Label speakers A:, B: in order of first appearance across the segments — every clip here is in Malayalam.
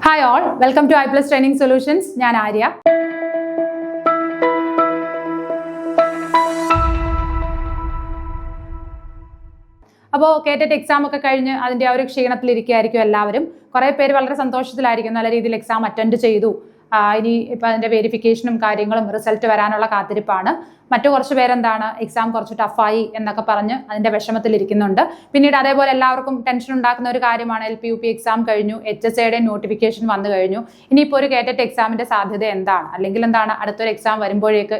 A: Hi all, welcome to iPlus Training Solutions. ഞാൻ ആര്യ. അപ്പോൾ കേറ്ററ്റ് എക്സാം ഒക്കെ കഴിഞ്ഞ് അതിൻ്റെ ആ ഒരു ക്ഷീണത്തിലിരിക്കുകയായിരിക്കും എല്ലാവരും. കുറേ പേര് വളരെ സന്തോഷത്തിലായിരിക്കും, നല്ല രീതിയിൽ എക്സാം അറ്റൻഡ് ചെയ്തു. ഇനി ഇപ്പം അതിൻ്റെ വെരിഫിക്കേഷനും കാര്യങ്ങളും റിസൾട്ട് വരാനുള്ള കാത്തിരിപ്പാണ്. മറ്റു കുറച്ച് പേരെന്താണ് എക്സാം കുറച്ച് ടഫായി എന്നൊക്കെ പറഞ്ഞ് അതിൻ്റെ വിഷമത്തിലിരിക്കുന്നുണ്ട്. പിന്നീട് അതേപോലെ എല്ലാവർക്കും ടെൻഷൻ ഉണ്ടാക്കുന്ന ഒരു കാര്യമാണ് LP-UP എക്സാം കഴിഞ്ഞു, HSAയുടെ നോട്ടിഫിക്കേഷൻ വന്നു കഴിഞ്ഞു. ഇനിയിപ്പോൾ ഒരു കേറ്ററ്റ് എക്സാമിൻ്റെ സാധ്യത എന്താണ്, അല്ലെങ്കിൽ എന്താണ് അടുത്തൊരു എക്സാം വരുമ്പോഴേക്ക്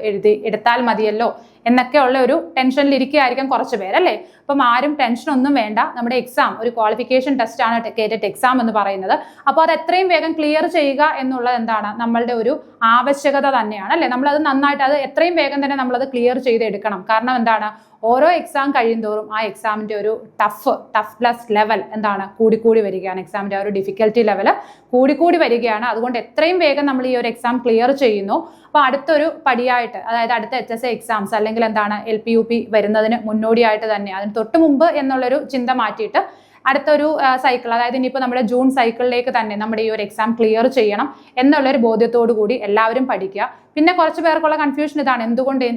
A: എടുത്താൽ മതിയല്ലോ എന്നൊക്കെയുള്ള ഒരു ടെൻഷനിലിരിക്കുകയായിരിക്കും കുറച്ച് പേരല്ലേ. അപ്പം ആരും ടെൻഷനൊന്നും വേണ്ട. നമ്മുടെ എക്സാം ഒരു ക്വാളിഫിക്കേഷൻ ടെസ്റ്റ് ആണ് കേറ്ററ്റ് എക്സാം എന്ന് പറയുന്നത്. അപ്പോൾ അത് എത്രയും വേഗം ക്ലിയർ ചെയ്യുക എന്നുള്ളത് എന്താണ് നമ്മളുടെ ഒരു ആവശ്യകത തന്നെയാണ് അല്ലേ. നമ്മളത് നന്നായിട്ട് അത് എത്രയും വേഗം തന്നെ നമ്മളത് ക്ലിയർ ചെയ്തെടുക്കണം. കാരണം എന്താണ്, ഓരോ എക്സാം കഴിയുന്തോറും ആ എക്സാമിൻ്റെ ഒരു ടഫ് പ്ലസ് ലെവൽ എന്താണ് കൂടിക്കൂടി വരികയാണ്. എക്സാമിൻ്റെ ആ ഒരു ഡിഫിക്കൽറ്റി ലെവൽ കൂടിക്കൂടി വരികയാണ്. അതുകൊണ്ട് എത്രയും വേഗം നമ്മൾ ഈ ഒരു എക്സാം ക്ലിയർ ചെയ്യുന്നു, അപ്പോൾ അടുത്തൊരു പടിയായിട്ട്, അതായത് അടുത്ത HSA എക്സാംസ് അല്ലെങ്കിൽ എന്താണ് LP-UP വരുന്നതിന് മുന്നോടിയായിട്ട് തന്നെ, അതിന് തൊട്ട് മുമ്പ് എന്നുള്ളൊരു ചിന്ത മാറ്റിയിട്ട് അടുത്തൊരു സൈക്കിൾ, അതായത് ഇനിയിപ്പോൾ നമ്മുടെ ജൂൺ സൈക്കിളിലേക്ക് തന്നെ നമ്മുടെ ഈ ഒരു എക്സാം ക്ലിയർ ചെയ്യണം എന്നുള്ളൊരു ബോധ്യത്തോടു കൂടി എല്ലാവരും പഠിക്കുക. പിന്നെ കുറച്ച് പേർക്കുള്ള കൺഫ്യൂഷൻ ഇതാണ്,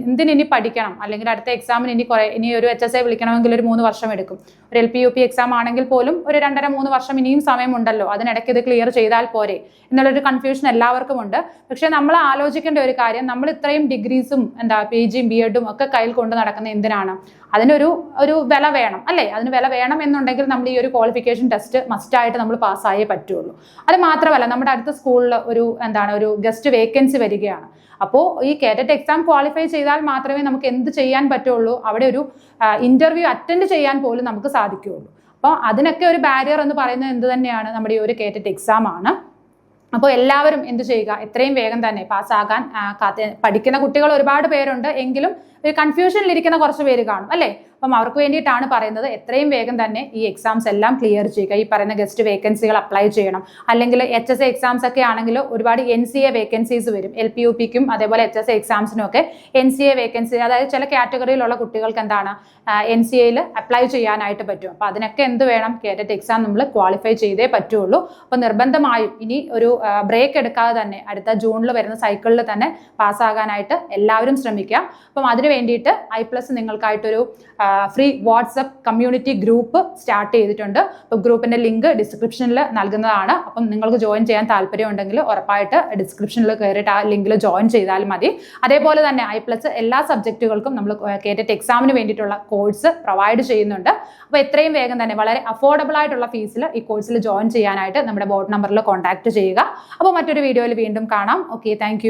A: എന്തിനി പഠിക്കണം, അല്ലെങ്കിൽ അടുത്ത എക്സാമിന് ഇനി ഒരു HSA വിളിക്കണമെങ്കിൽ ഒരു 3 വർഷം എടുക്കും. ഒരു LP-UP എക്സാം ആണെങ്കിൽ പോലും ഒരു 2.5-3 വർഷം ഇനിയും സമയമുണ്ടല്ലോ, അതിനിടയ്ക്ക് ഇത് ക്ലിയർ ചെയ്താൽ പോരെ എന്നുള്ളൊരു കൺഫ്യൂഷൻ എല്ലാവർക്കും ഉണ്ട്. പക്ഷെ നമ്മൾ ആലോചിക്കേണ്ട ഒരു കാര്യം, നമ്മൾ ഇത്രയും ഡിഗ്രീസും PGയും BEdും ഒക്കെ കയ്യിൽ കൊണ്ട് നടക്കുന്ന എന്തിനാണ്? അതിനൊരു വില വേണം അല്ലേ. അതിന് വില വേണം എന്നുണ്ടെങ്കിൽ നമ്മൾ ഈ ഒരു ക്വാളിഫിക്കേഷൻ ടെസ്റ്റ് മസ്റ്റായിട്ട് നമ്മൾ പാസ്സായേ പറ്റുള്ളൂ. അത് മാത്രമല്ല, നമ്മുടെ അടുത്ത സ്കൂളിൽ ഒരു ഗസ്റ്റ് വേക്കൻസി വരികയാണ്. അപ്പോൾ ഈ കേറ്ററ്റ് എക്സാം ക്വാളിഫൈ ചെയ്താൽ മാത്രമേ നമുക്ക് എന്ത് ചെയ്യാൻ പറ്റുള്ളൂ, അവിടെ ഒരു ഇന്റർവ്യൂ അറ്റൻഡ് ചെയ്യാൻ പോലും നമുക്ക് സാധിക്കുകയുള്ളൂ. അപ്പോൾ അതിനൊക്കെ ഒരു ബാരിയർ എന്ന് പറയുന്നത് എന്ത് തന്നെയാണ്, നമ്മുടെ ഈ ഒരു കേറ്ററ്റ് എക്സാം ആണ്. അപ്പോൾ എല്ലാവരും എന്ത് ചെയ്യുക, എത്രയും വേഗം തന്നെ പാസ്സാകാൻ പഠിക്കുന്ന കുട്ടികൾ ഒരുപാട് പേരുണ്ട്, എങ്കിലും ഒരു കൺഫ്യൂഷനിലിരിക്കുന്ന കുറച്ച് പേര് കാണും അല്ലേ. അപ്പം അവർക്ക് വേണ്ടിയിട്ടാണ് പറയുന്നത്, എത്രയും വേഗം തന്നെ ഈ എക്സാംസ് എല്ലാം ക്ലിയർ ചെയ്യുക. ഈ പറയുന്ന ഗസ്റ്റ് വേക്കൻസികൾ അപ്ലൈ ചെയ്യണം. അല്ലെങ്കിൽ HSA എക്സാംസ് ഒക്കെ ആണെങ്കിൽ ഒരുപാട് NCA വേക്കൻസീസ് വരും. LP-UPക്കും അതേപോലെ HSA എക്സാംസിനും ഒക്കെ NCA വേക്കൻസി, അതായത് ചില കാറ്റഗറിയിലുള്ള കുട്ടികൾക്ക് എന്താണ് NCAയിൽ അപ്ലൈ ചെയ്യാനായിട്ട് പറ്റും. അപ്പോൾ അതിനൊക്കെ എന്ത് വേണം, കേറ്ററ്റ് എക്സാം നമ്മൾ ക്വാളിഫൈ ചെയ്തേ പറ്റുള്ളൂ. അപ്പോൾ നിർബന്ധമായും ഇനി ഒരു ബ്രേക്ക് എടുക്കാതെ തന്നെ അടുത്ത ജൂണിൽ വരുന്ന സൈക്കിളിൽ തന്നെ പാസ്സാകാനായിട്ട് എല്ലാവരും ശ്രമിക്കുക. അപ്പം അതിന് വേണ്ടിയിട്ട് iPlus നിങ്ങൾക്കായിട്ടൊരു free WhatsApp community group start ചെയ്തിട്ടുണ്ട്. അപ്പോൾ ഗ്രൂപ്പിന്റെ ലിങ്ക് ഡിസ്ക്രിപ്ഷനിൽ നൽകുന്നതാണ്. അപ്പം നിങ്ങൾക്ക് ജോയിൻ ചെയ്യാൻ താല്പര്യമുണ്ടെങ്കിൽ ഉറപ്പായിട്ട് ഡിസ്ക്രിപ്ഷനിൽ കയറിയിട്ട് ആ ലിങ്കിൽ ജോയിൻ ചെയ്താൽ മതി. അതേപോലെ തന്നെ iPlus എല്ലാ സബ്ജക്റ്റുകൾക്കും നമ്മൾ കേറ്ററ്റ് എക്സാമിന് വേണ്ടിയിട്ടുള്ള കോഴ്സ് പ്രൊവൈഡ് ചെയ്യുന്നുണ്ട്. അപ്പോൾ എത്രയും വേഗം തന്നെ വളരെ അഫോർഡബിൾ ആയിട്ടുള്ള ഫീസിൽ ഈ കോഴ്സിൽ ജോയിൻ ചെയ്യാനായിട്ട് നമ്മുടെ ബോർഡ് നമ്പറിൽ കോൺടാക്ട് ചെയ്യുക. അപ്പോൾ മറ്റൊരു വീഡിയോയിൽ വീണ്ടും കാണാം. Okay, thank